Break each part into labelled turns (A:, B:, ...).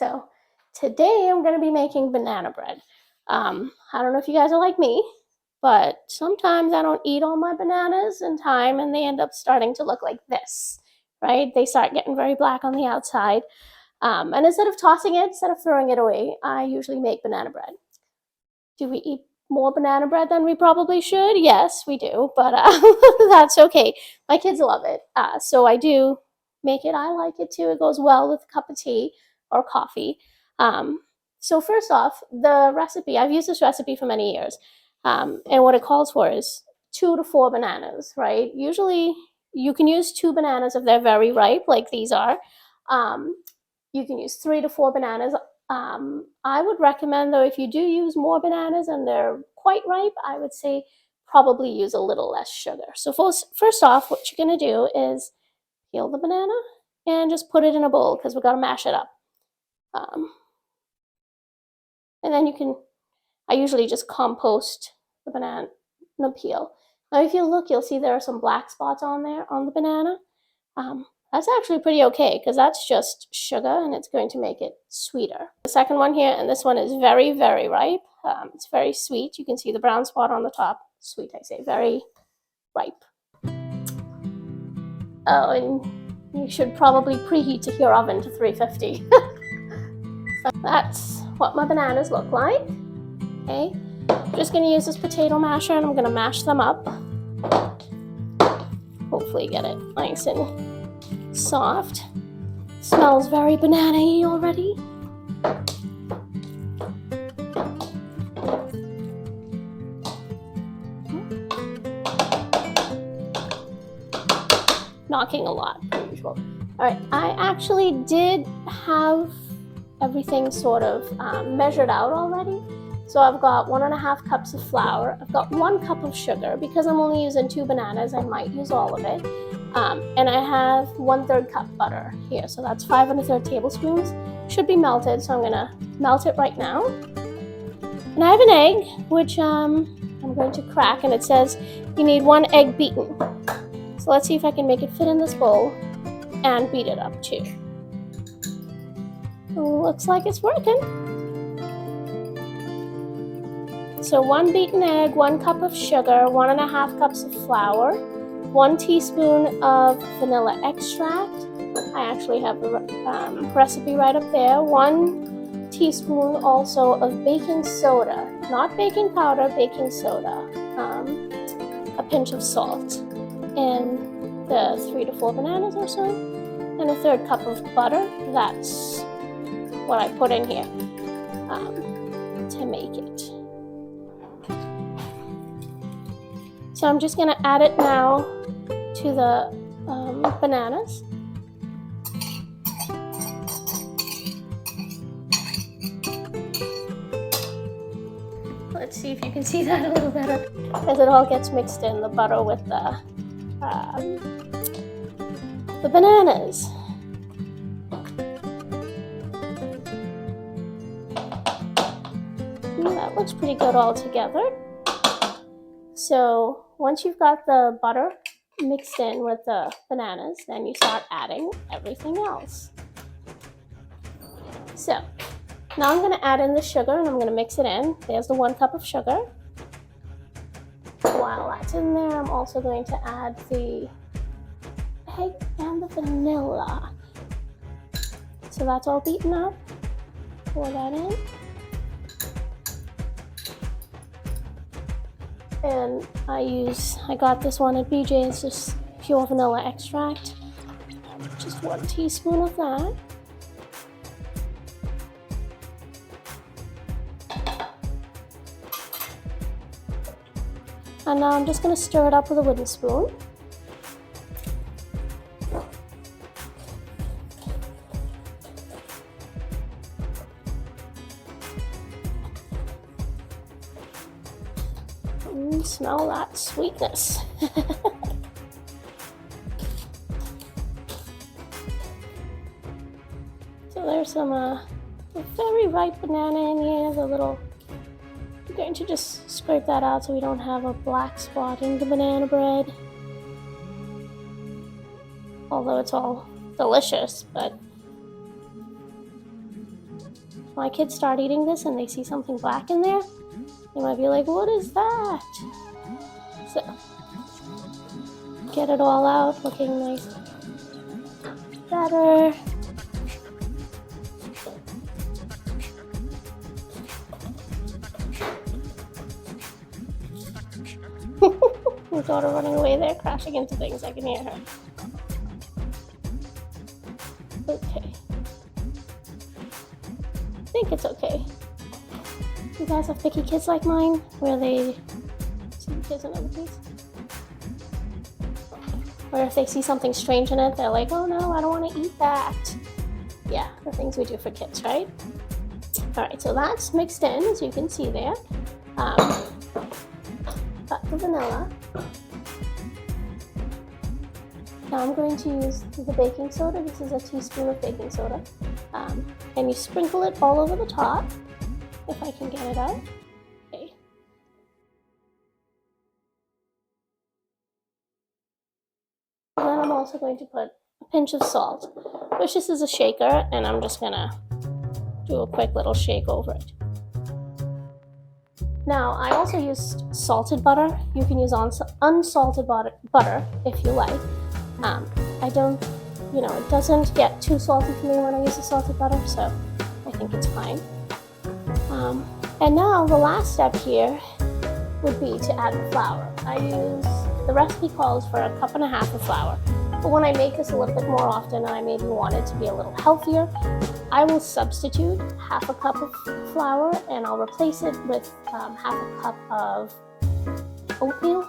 A: So today I'm going to be making banana bread. I don't know if you guys are like me, but sometimes I don't eat all my bananas in time and they end up starting to look like this, right? They start getting very black on the outside. And instead of tossing it, instead of throwing it away, I usually make banana bread. Do we eat more banana bread than we probably should? Yes, we do, but that's okay. My kids love it. So I do make it. I like it too. It goes well with a cup of tea or coffee. So first off, the recipe, I've used this recipe for many years. And what it calls for is 2 to 4 bananas, right? Usually you can use 2 bananas if they're very ripe, like these are. You can use 3 to 4 bananas. I would recommend, though, if you do use more bananas and they're quite ripe, I would say probably use a little less sugar. So first off, what you're going to do is peel the banana and just put it in a bowl because we've got to mash it up. And then I usually just compost the banana peel. Now, if you look, you'll see there are some black spots on there on the banana. That's actually pretty okay because that's just sugar and it's going to make it sweeter. The second one here, and this one is very, very ripe. It's very sweet. You can see the brown spot on the top. Sweet, I say, very ripe. Oh, and you should probably preheat your oven to 350. So that's what my bananas look like. Okay, I'm just going to use this potato masher and I'm going to mash them up. Hopefully get it nice and soft. Smells very banana-y already. Knocking a lot, as usual. All right, I actually did have everything sort of measured out already. So I've got 1.5 cups of flour. I've got 1 cup of sugar. Because I'm only using 2 bananas, I might use all of it. And I have 1/3 cup butter here. So that's 5 1/3 tablespoons. Should be melted, so I'm gonna melt it right now. And I have an egg, which I'm going to crack, and it says you need 1 egg beaten. So let's see if I can make it fit in this bowl and beat it up too. Looks like it's working. So 1 beaten egg, 1 cup of sugar, 1.5 cups of flour, 1 teaspoon of vanilla extract. I actually have the recipe right up there. 1 teaspoon also of baking soda, not baking powder, baking soda. A pinch of salt, and the 3 to 4 bananas or so, and 1/3 cup of butter. That's what I put in here to make it. So I'm just going to add it now to the bananas. Let's see if you can see that a little better as it all gets mixed in, the butter with the bananas. That looks pretty good all together. So once you've got the butter mixed in with the bananas, then you start adding everything else. So now I'm going to add in the sugar and I'm going to mix it in. There's the 1 cup of sugar. While that's in there, I'm also going to add the egg and the vanilla. So that's all beaten up. Pour that in. And I got this one at BJ's, just pure vanilla extract. Just 1 teaspoon of that. And now I'm just going to stir it up with a wooden spoon. Smell that sweetness. So there's some very ripe banana in here. I'm going to just scrape that out so we don't have a black spot in the banana bread. Although it's all delicious, but my kids start eating this and they see something black in there, they might be like, what is that? So, get it all out, looking nice, better. My daughter running away there, crashing into things. I can hear her. Okay. I think it's okay. You guys have picky kids like mine, where they see the kids another piece? Or if they see something strange in it, they're like, oh no, I don't want to eat that. Yeah, the things we do for kids, right? All right, so that's mixed in, as you can see there. Got the vanilla. Now I'm going to use the baking soda. This is a teaspoon of baking soda. And you sprinkle it all over the top, if I can get it out. Okay. And then I'm also going to put a pinch of salt, which this is a shaker, and I'm just gonna do a quick little shake over it. Now, I also used salted butter. You can use unsalted butter if you like. I don't, it doesn't get too salty for me when I use the salted butter, so I think it's fine. And now the last step here would be to add the flour. The recipe calls for 1.5 cups of flour, but when I make this a little bit more often and I maybe want it to be a little healthier, I will substitute 1/2 cup of flour and I'll replace it with 1/2 cup of oatmeal.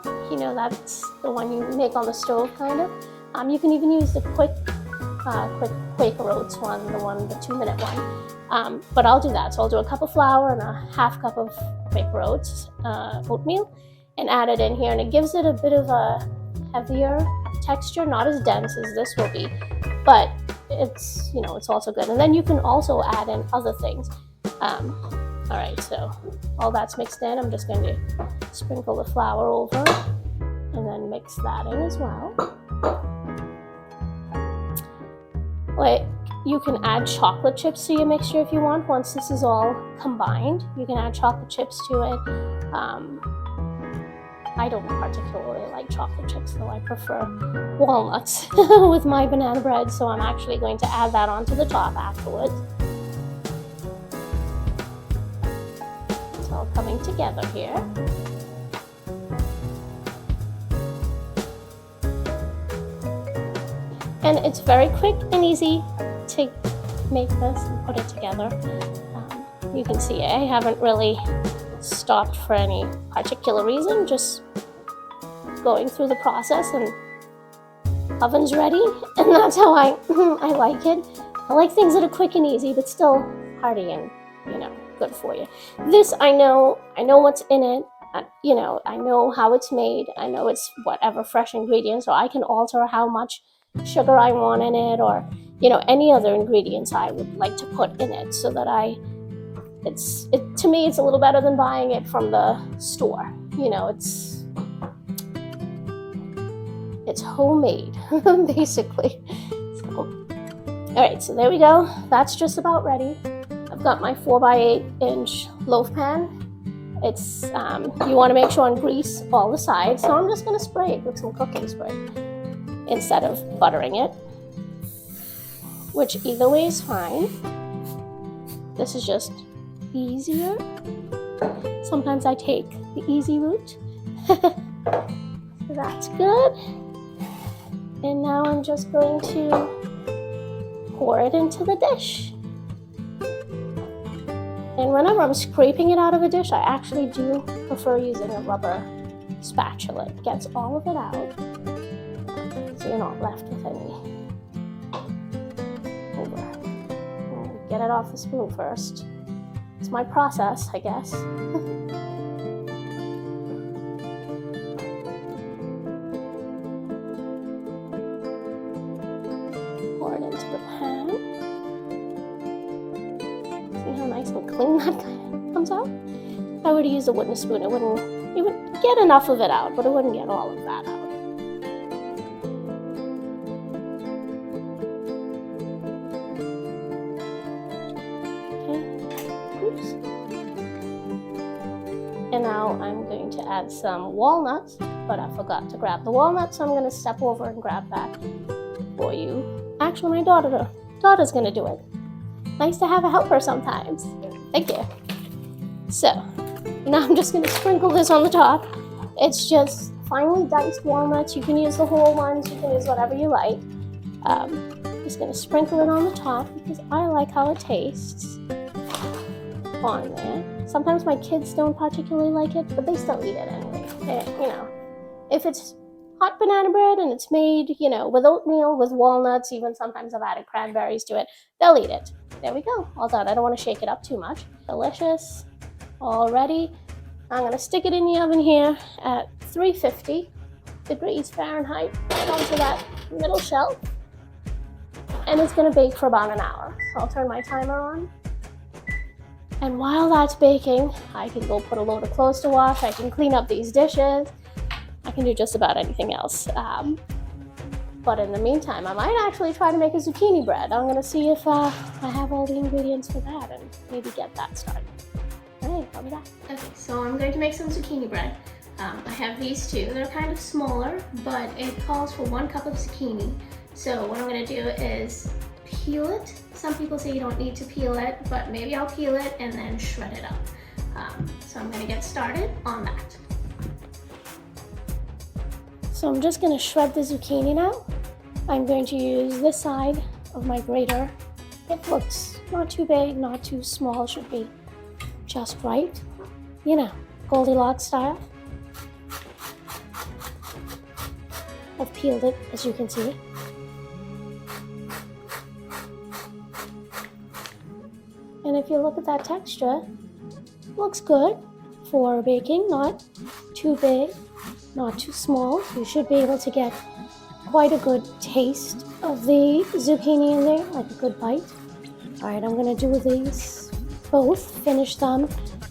A: That's the one you make on the stove, kind of. You can even use the quick Quaker Oats one, the 2-minute one. But I'll do that. So I'll do 1 cup of flour and 1/2 cup of Quaker Oats oatmeal and add it in here. And it gives it a bit of a heavier texture, not as dense as this will be, but it's also good. And then you can also add in other things. All right, so all that's mixed in. I'm just going to sprinkle the flour over and then mix that in as well. You can add chocolate chips to your mixture if you want. Once this is all combined, you can add chocolate chips to it. I don't particularly like chocolate chips, though. I prefer walnuts with my banana bread, so I'm actually going to add that onto the top afterwards. It's all coming together here. And it's very quick and easy to make this and put it together. You can see I haven't really stopped for any particular reason, just going through the process, and oven's ready, and that's how I like it. I like things that are quick and easy, but still hearty and, good for you. This, I know what's in it. I know how it's made. I know it's whatever fresh ingredients, so I can alter how much sugar I want in it, or any other ingredients I would like to put in it, so that to me it's a little better than buying it from the store. It's homemade basically. So, all right, so there we go. That's just about ready. I've got my 4x8-inch loaf pan. It's you want to make sure and grease all the sides, so I'm just going to spray it with some cooking spray instead of buttering it, which either way is fine. This is just easier. Sometimes I take the easy route. So that's good. And now I'm just going to pour it into the dish. And whenever I'm scraping it out of a dish, I actually do prefer using a rubber spatula. It gets all of it out, so you're not left with any over. And get it off the spoon first. It's my process, I guess. Pour it into the pan. See how nice and clean that comes out? If I were to use a wooden spoon, it would get enough of it out, but it wouldn't get all of that out. Okay. And now I'm going to add some walnuts, but I forgot to grab the walnuts, so I'm going to step over and grab that for you. Actually, my daughter's going to do it. Nice to have a helper sometimes. Thank you. So, now I'm just going to sprinkle this on the top. It's just finely diced walnuts. You can use the whole ones. You can use whatever you like. Just going to sprinkle it on the top because I like how it tastes on there. Sometimes my kids don't particularly like it, but they still eat it anyway. If it's hot banana bread and it's made, with oatmeal, with walnuts, even sometimes I've added cranberries to it, they'll eat it. There we go, all done. I don't want to shake it up too much. Delicious, all ready. I'm going to stick it in the oven here at 350 degrees Fahrenheit, right onto that middle shelf. And it's going to bake for about an hour. So I'll turn my timer on. And while that's baking, I can go put a load of clothes to wash. I can clean up these dishes. I can do just about anything else. But in the meantime, I might actually try to make a zucchini bread. I'm going to see if I have all the ingredients for that and maybe get that started. All right, I'll be back. Okay, so I'm going to make some zucchini bread. I have these two. They're kind of smaller, but it calls for 1 cup of zucchini. So what I'm going to do is peel it. Some people say you don't need to peel it, but maybe I'll peel it and then shred it up. So I'm going to get started on that. So I'm just going to shred the zucchini now. I'm going to use this side of my grater. It looks not too big, not too small, should be just right. Goldilocks style. I've peeled it, as you can see. And if you look at that texture, it looks good for baking, not too big, not too small. You should be able to get quite a good taste of the zucchini in there, like a good bite. All right, I'm gonna do these both, finish them.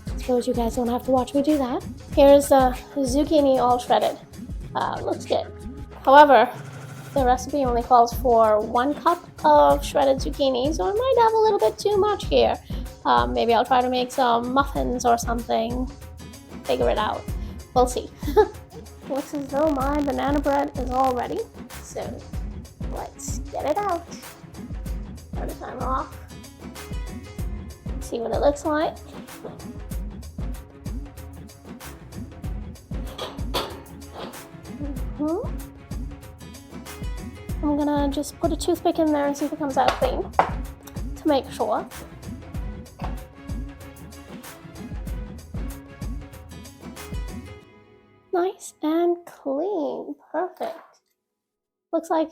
A: I suppose you guys don't have to watch me do that. Here's the zucchini all shredded. Looks good. However, the recipe only calls for 1 cup of shredded zucchini, so I might have a little bit too much here. Maybe I'll try to make some muffins or something. Figure it out. We'll see. Looks as though my banana bread is all ready, so let's get it out. Turn the timer off. See what it looks like. I'm gonna just put a toothpick in there and see if it comes out clean to make sure. Nice and clean. Perfect. Looks like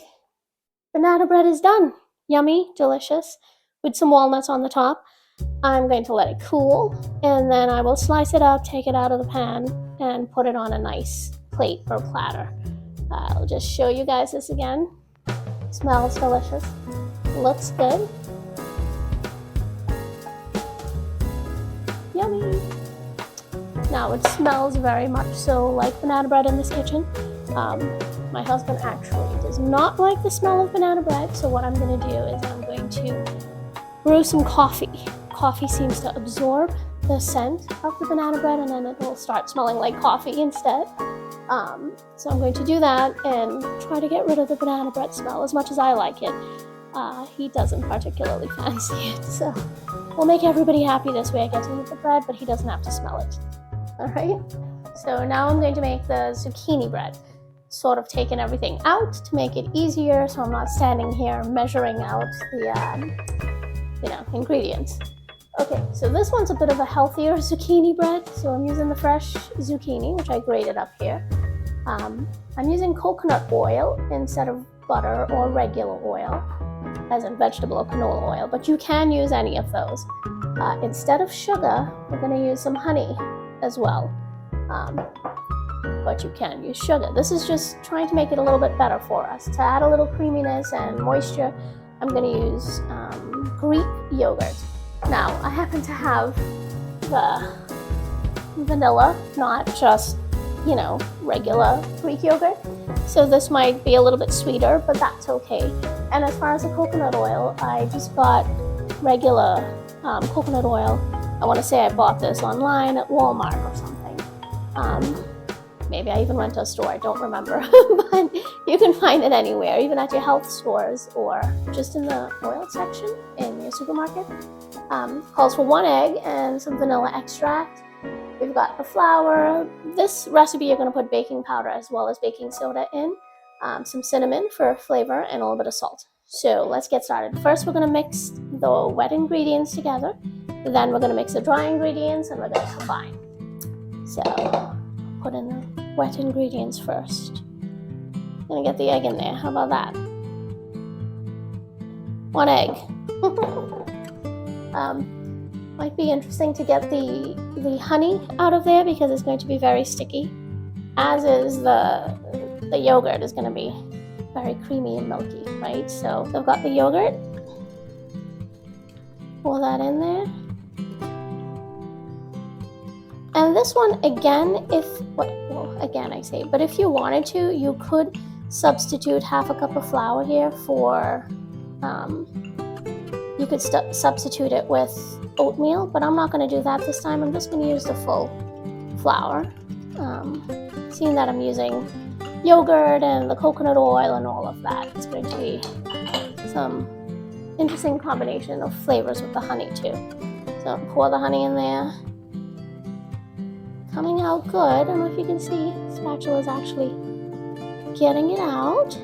A: banana bread is done. Yummy, delicious, with some walnuts on the top. I'm going to let it cool, and then I will slice it up, take it out of the pan, and put it on a nice plate or platter. I'll just show you guys this again. Smells delicious. Looks good. Yummy. Now it smells very much so like banana bread in this kitchen. My husband actually does not like the smell of banana bread, so what I'm going to do is I'm going to brew some coffee. Coffee seems to absorb the scent of the banana bread, and then it will start smelling like coffee instead. So I'm going to do that and try to get rid of the banana bread smell as much as I like it. He doesn't particularly fancy it, so we'll make everybody happy this way. I get to eat the bread, but he doesn't have to smell it. All right, so now I'm going to make the zucchini bread. Sort of taken everything out to make it easier, so I'm not standing here measuring out the ingredients. Okay, so this one's a bit of a healthier zucchini bread, so I'm using the fresh zucchini, which I grated up here. I'm using coconut oil instead of butter or regular oil, as in vegetable or canola oil, but you can use any of those. Instead of sugar, we're going to use some honey as well, but you can use sugar. This is just trying to make it a little bit better for us. To add a little creaminess and moisture, I'm going to use Greek yogurt. Now, I happen to have the vanilla, not just, regular Greek yogurt. So this might be a little bit sweeter, but that's okay. And as far as the coconut oil, I just got regular coconut oil. I want to say I bought this online at Walmart or something. Maybe I even went to a store, I don't remember, but you can find it anywhere, even at your health stores or just in the oil section in your supermarket. Calls for 1 egg and some vanilla extract. We've got the flour. This recipe you're going to put baking powder as well as baking soda in, some cinnamon for flavor, and a little bit of salt. So let's get started. First, we're going to mix the wet ingredients together. Then we're going to mix the dry ingredients and we're going to combine. So put in the wet ingredients first. I'm going to get the egg in there. How about that? 1 egg. Might be interesting to get the honey out of there because it's going to be very sticky, as is the yogurt is going to be very creamy and milky, right? So I've got the yogurt. Pour that in there. And this one, again, but if you wanted to, you could substitute half a cup of flour here for, you could substitute it with oatmeal, but I'm not going to do that this time. I'm just going to use the full flour. Seeing that I'm using yogurt and the coconut oil and all of that, it's going to be some interesting combination of flavors with the honey too. So pour the honey in there. Coming out good. I don't know if you can see, the spatula is actually getting it out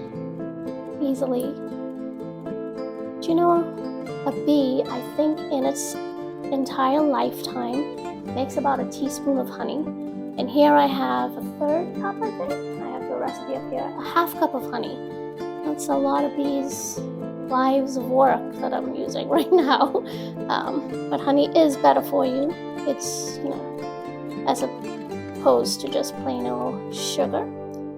A: easily. Do you know, a bee, I think in its entire lifetime, makes about a teaspoon of honey. And here I have a 1/3 cup, I think. I have the recipe up here. A 1/2 cup of honey. That's a lot of bees' lives of work that I'm using right now. But honey is better for you. It's, as opposed to just plain old sugar.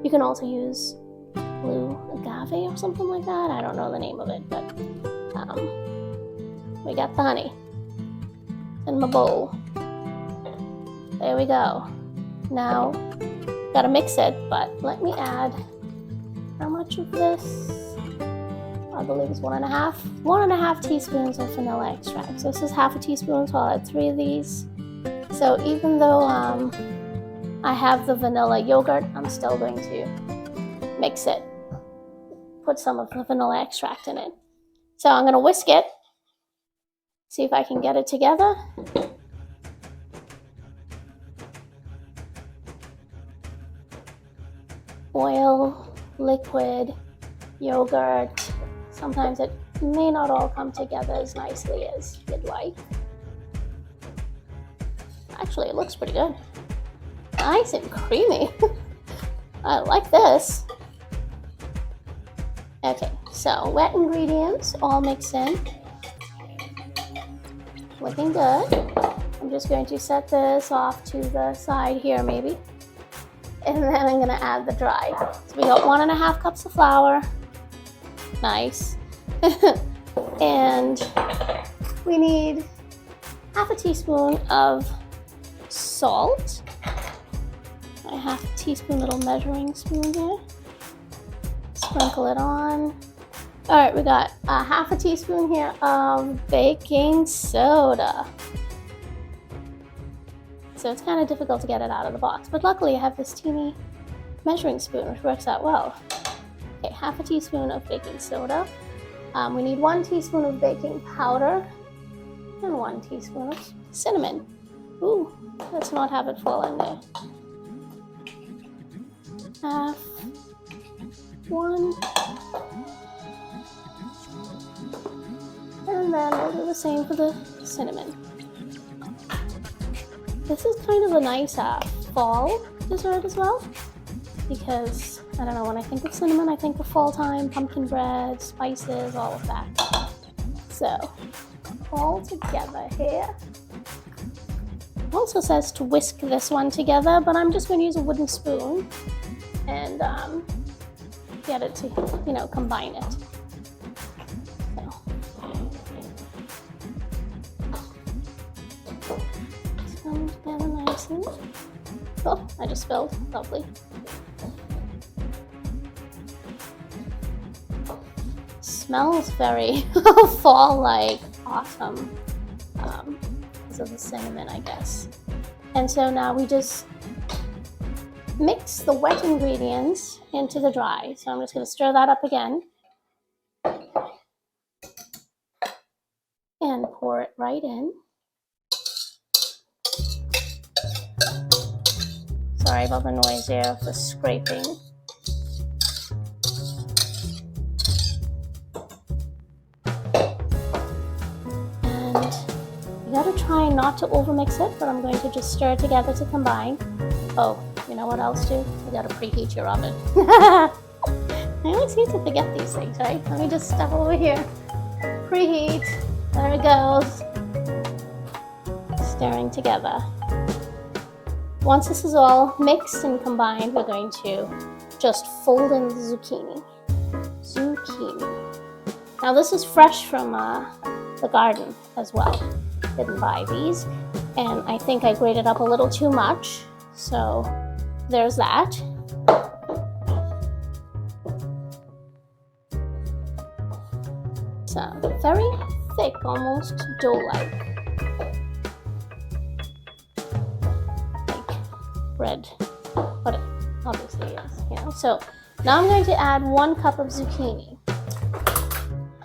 A: You can also use blue agave or something like that. I don't know the name of it, but we got the honey in my bowl. There we go. Now, gotta mix it, but let me add, how much of this? I believe it's 1.5 teaspoons of vanilla extract. So this is 1/2 teaspoon, so I'll add 3 of these. So even though I have the vanilla yogurt, I'm still going to mix it. Put some of the vanilla extract in it. So I'm going to whisk it. See if I can get it together. Oil, liquid, yogurt. Sometimes it may not all come together as nicely as you'd like. Actually, it looks pretty good. Nice and creamy. I like this. Okay, so wet ingredients all mixed in. Looking good. I'm just going to set this off to the side here maybe. And then I'm going to add the dry. So we got 1.5 cups of flour. Nice. And we need 1/2 teaspoon of salt. A 1/2 teaspoon little measuring spoon here. Sprinkle it on. All right, we got 1/2 teaspoon here of baking soda. So it's kind of difficult to get it out of the box, but luckily I have this teeny measuring spoon, which works out well. Okay, 1/2 teaspoon of baking soda. We need 1 teaspoon of baking powder and 1 teaspoon of cinnamon. Ooh, let's not have it fall in there. 1/2. And then we'll do the same for the cinnamon. This is kind of a nice fall dessert as well, because I don't know, when I think of cinnamon, I think of fall time, pumpkin bread, spices, all of that. So, all together here. It also says to whisk this one together, but I'm just going to use a wooden spoon and get it to, combine it. So, together nicely. Oh, I just spilled. Lovely. Smells very fall-like. Awesome. Because of the cinnamon, I guess. And so now we just mix the wet ingredients into the dry. So I'm just going to stir that up again and pour it right in. Sorry about the noise there of the scraping. And you gotta try not to overmix it, but I'm going to just stir it together to combine. Oh, you know what else do? You gotta preheat your oven. I always seem to forget these things, right? Let me just step over here. Preheat. There it goes. Stirring together. Once this is all mixed and combined, we're going to just fold in the zucchini. Now this is fresh from the garden as well. Didn't buy these, and I think I grated up a little too much, so there's that. So very thick, almost dough-like. Bread, but it obviously is, you know. So now I'm going to add 1 cup of zucchini.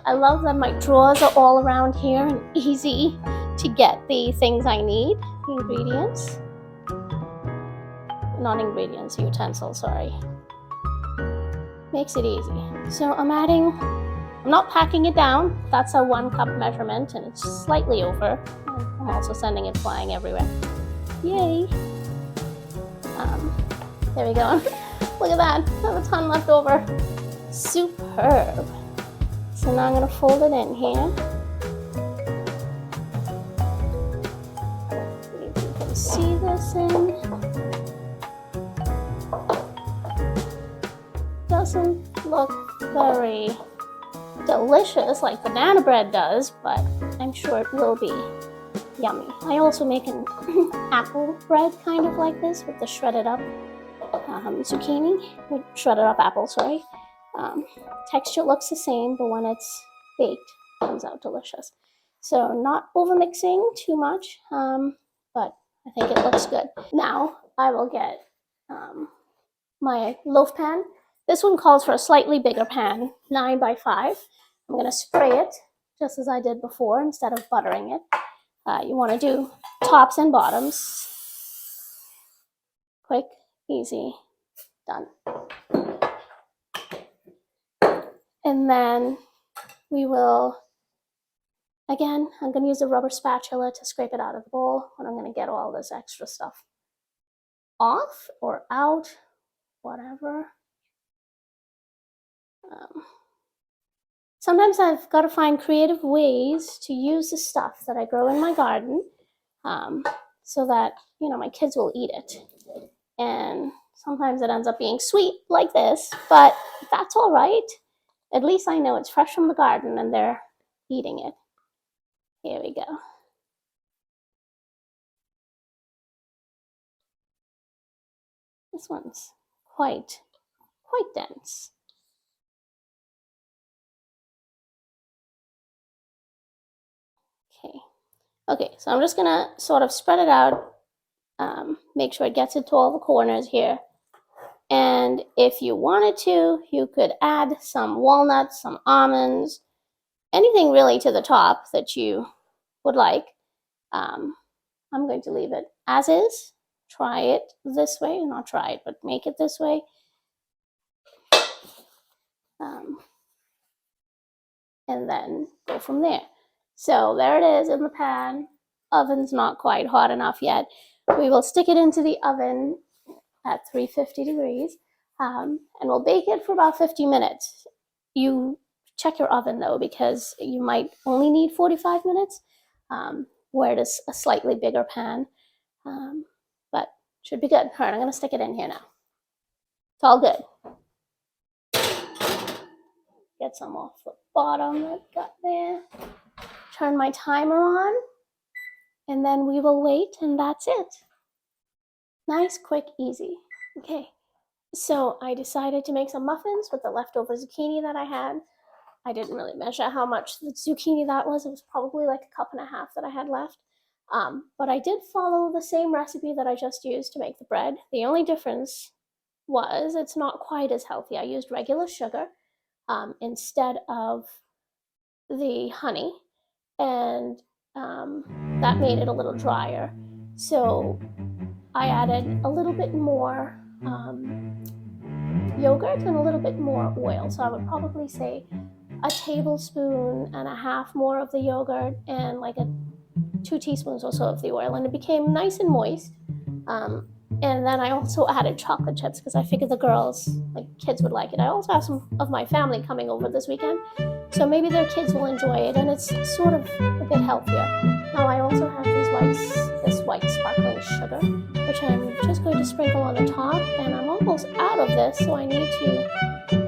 A: I love that my drawers are all around here and easy to get the things I need, the ingredients. Not ingredients, utensils, sorry. Makes it easy. So I'm not packing it down. That's a 1 cup measurement and it's slightly over. I'm also sending it flying everywhere. Yay! There we go. Look at that. I have a ton left over. Superb. So now I'm going to fold it in here. You can see this in. Doesn't look very delicious like banana bread does, but I'm sure it will be yummy. I also make an apple bread kind of like this with the shredded up zucchini, shredded up apple, sorry. Texture looks the same, but when it's baked, it comes out delicious. So not over mixing too much, but I think it looks good. Now I will get my loaf pan. This one calls for a slightly bigger pan, 9 by 5. I'm going to spray it just as I did before instead of buttering it. You want to do tops and bottoms. Quick, easy, done. And then we will, again, I'm going to use a rubber spatula to scrape it out of the bowl, and I'm going to get all this extra stuff off or out, whatever. Sometimes I've got to find creative ways to use the stuff that I grow in my garden so that, you know, my kids will eat it. And sometimes it ends up being sweet like this, but that's all right. At least I know it's fresh from the garden and they're eating it. Here we go. This one's quite dense. Okay, so I'm just gonna sort of spread it out, make sure it gets into all the corners here. And if you wanted to, you could add some walnuts, some almonds, anything really to the top that you would like. I'm going to leave it as is. Try it this way, not try it, but make it this way. And then go from there. So there it is in the pan. Oven's not quite hot enough yet. We will stick it into the oven at 350 degrees and we'll bake it for about 50 minutes. You check your oven though, because you might only need 45 minutes where it is a slightly bigger pan, but should be good. All right, I'm gonna stick it in here now. It's all good. Get some off the bottom that got there. Turn my timer on, and then we will wait, and that's it. Nice, quick, easy. Okay, so I decided to make some muffins with the leftover zucchini that I had. I didn't really measure how much the zucchini that was. It was probably like 1.5 cups that I had left. But I did follow the same recipe that I just used to make the bread. The only difference was it's not quite as healthy. I used regular sugar instead of the honey, and that made it a little drier. So I added a little bit more yogurt and a little bit more oil. So I would probably say a tablespoon and a half more of the yogurt and like 2 teaspoons or so of the oil, and it became nice and moist. And then I also added chocolate chips because I figured the girls, like kids, would like it. I also have some of my family coming over this weekend, so maybe their kids will enjoy it, and it's sort of a bit healthier. Now I also have this white sparkling sugar, which I'm just going to sprinkle on the top, and I'm almost out of this, so I need to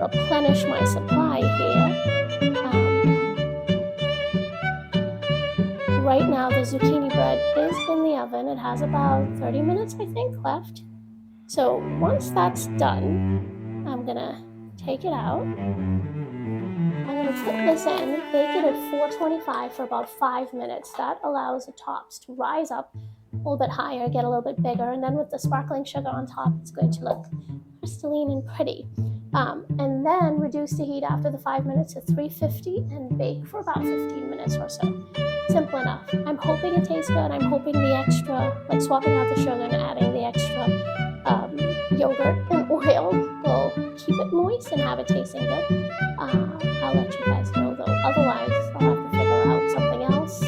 A: replenish my supply here. Right now the zucchini bread is in the oven. It has about 30 minutes, I think, left. So once that's done, I'm gonna take it out. I'm gonna put this in, bake it at 425 for about 5 minutes. That allows the tops to rise up a little bit higher, get a little bit bigger, and then with the sparkling sugar on top, it's going to look crystalline and pretty. And then reduce the heat after the 5 minutes to 350 and bake for about 15 minutes or so. Simple enough. I'm hoping it tastes good. I'm hoping the extra, like swapping out the sugar and adding the extra yogurt and oil will keep it moist and have it tasting good. I'll let you guys know though. Otherwise, I'll have to figure out something else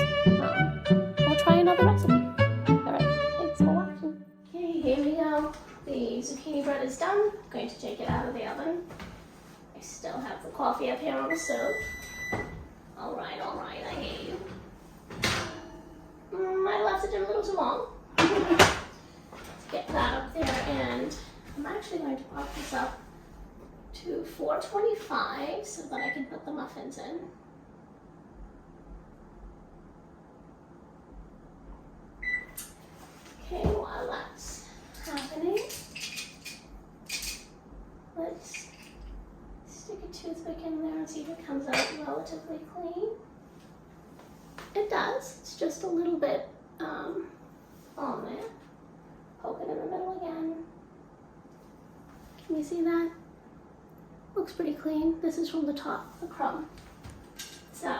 A: or try another recipe. All right, thanks for watching. Okay, here we go. The zucchini bread is done. I'm going to take it out of the oven. I still have the coffee up here on the stove. All right, I hear you. I left it in a little too long. Let's get that up there, and I'm actually going to pop this up to 425 so that I can put the muffins in. Okay, while that's happening, let's stick a toothpick in there and see if it comes out relatively clean. It does. It's just a little bit on there. Poke it in the middle again. Can you see that? Looks pretty clean. This is from the top, the crumb. So,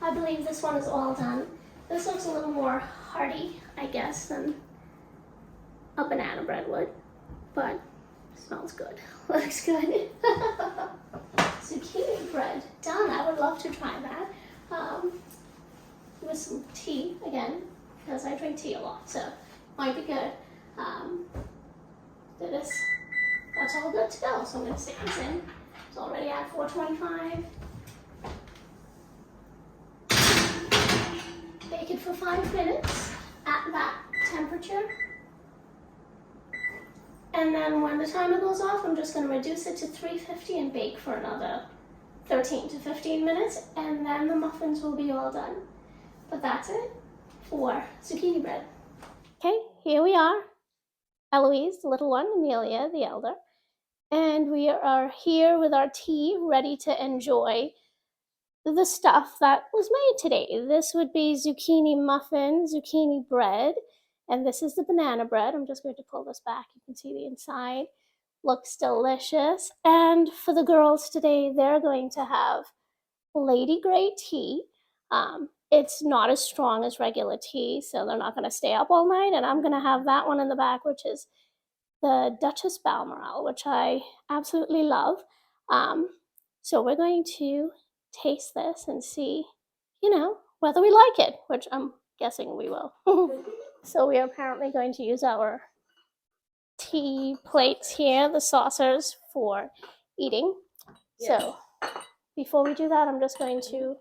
A: I believe this one is all done. This looks a little more hearty, I guess, than a banana bread would, but it smells good. Looks good. Zucchini bread done. I would love to try that. With some tea again, because I drink tea a lot, so might be good. That's all good to go. So I'm going to stick this in. It's already at 425. Bake it for 5 minutes at that temperature. And then when the timer goes off, I'm just going to reduce it to 350 and bake for another 13 to 15 minutes, and then the muffins will be all done. But that's it for zucchini bread. Okay, here we are. Eloise, the little one, Amelia, the elder. And we are here with our tea, ready to enjoy the stuff that was made today. This would be zucchini muffin, zucchini bread, and this is the banana bread. I'm just going to pull this back. You can see the inside. Looks delicious. And for the girls today, they're going to have Lady Grey tea. It's not as strong as regular tea, so they're not going to stay up all night. And I'm going to have that one in the back, which is the Duchess Balmoral, which I absolutely love. So we're going to taste this and see, whether we like it, which I'm guessing we will. So we are apparently going to use our tea plates here, the saucers, for eating. Yes. So before we do that, I'm just going to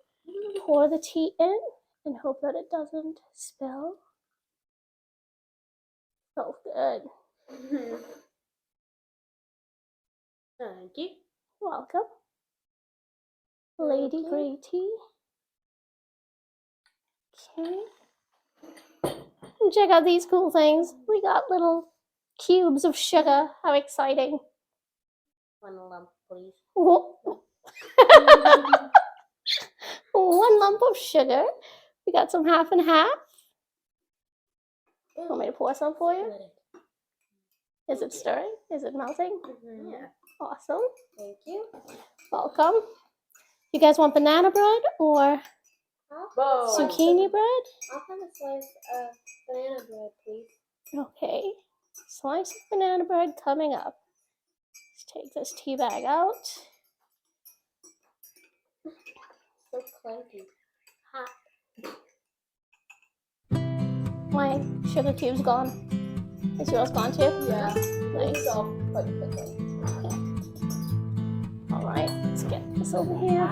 A: pour the tea in and hope that it doesn't spill. So good.
B: Thank you.
A: Welcome. Lady Grey tea. Okay. And check out these cool things. We got little cubes of sugar. How exciting.
B: 1 lump, please.
A: One lump of sugar. We got some half and half. Want me to pour some for you? Is it stirring? Is it melting?
B: Yeah.
A: Awesome.
B: Thank you.
A: Welcome. You guys want banana bread or zucchini bread?
B: I'll have a slice of banana bread, please.
A: Okay. Slice of banana bread coming up. Let's take this tea bag out.
B: So clanky. Hot.
A: My sugar cube's gone. Is yours gone too?
B: Yeah.
A: Nice.
B: All quite quickly.
A: All right, let's get this over here.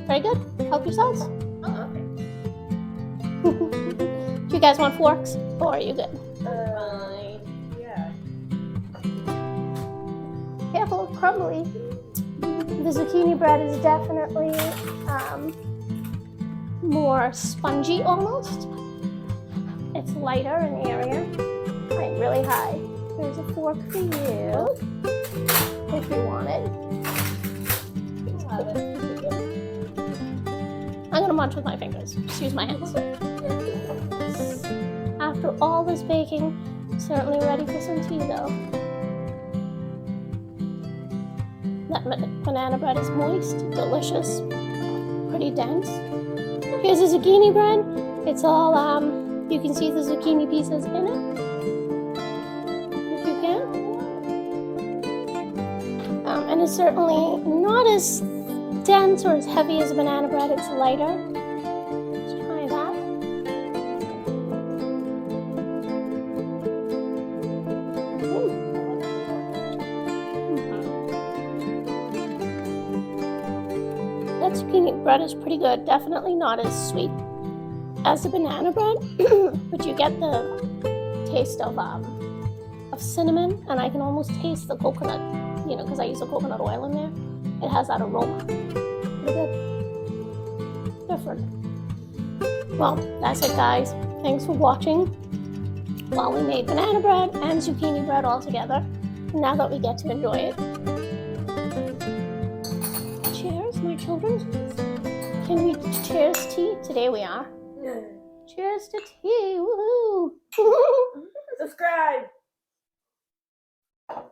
A: Very good. Help yourselves.
B: Oh, okay.
A: Do you guys want forks or are you good?
B: Yeah.
A: Careful, crumbly. The zucchini bread is definitely more spongy almost. It's lighter in the area. Right, really high. Here's a fork for you if you want it. I'm gonna munch with my fingers. Just use my hands. After all this baking, certainly ready for some tea though. That banana bread is moist, delicious, pretty dense. Here's the zucchini bread. It's all, you can see the zucchini pieces in it, if you can. And it's certainly not as dense or as heavy as banana bread. It's lighter. Let's try that. That zucchini bread is pretty good. Definitely not as sweet as the banana bread, but you get the taste of cinnamon, and I can almost taste the coconut, because I use the coconut oil in there. It has that aroma. Pretty good. Different. Well, that's it, guys. Thanks for watching while we made banana bread and zucchini bread all together. Now that we get to enjoy it. Cheers, my children. Can we cheers tea? Today we are. Cheers to tea. Woohoo!
B: Subscribe.